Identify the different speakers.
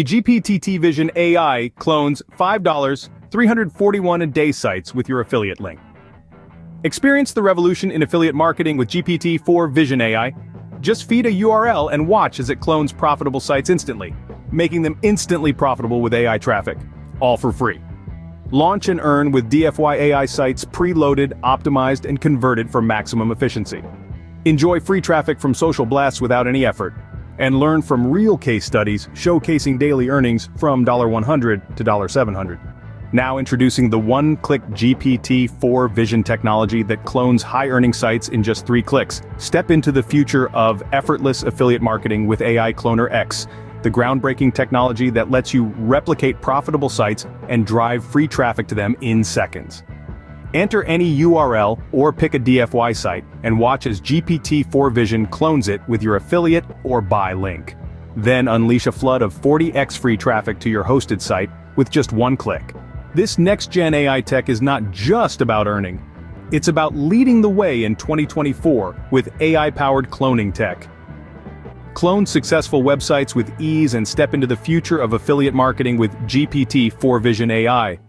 Speaker 1: GPT Vision AI clones $5, 341 a day sites with your affiliate link. Experience the revolution in affiliate marketing with GPT-4 Vision AI. Just feed a URL and watch as it clones profitable sites instantly, making them instantly profitable with AI traffic, all for free. Launch and earn with DFY AI sites preloaded, optimized, and converted for maximum efficiency. Enjoy free traffic from social blasts without any effort, and learn from real case studies showcasing daily earnings from $100 to $700. Now introducing the one-click GPT-4 Vision technology that clones high-earning sites in just 3 clicks. Step into the future of effortless affiliate marketing with AI Cloner X, the groundbreaking technology that lets you replicate profitable sites and drive free traffic to them in seconds. Enter any URL or pick a DFY site and watch as GPT-4 Vision clones it with your affiliate or buy link. Then unleash a flood of 40x free traffic to your hosted site with just 1 click. This next-gen AI tech is not just about earning. It's about leading the way in 2024 with AI-powered cloning tech. Clone successful websites with ease and step into the future of affiliate marketing with GPT-4 Vision AI.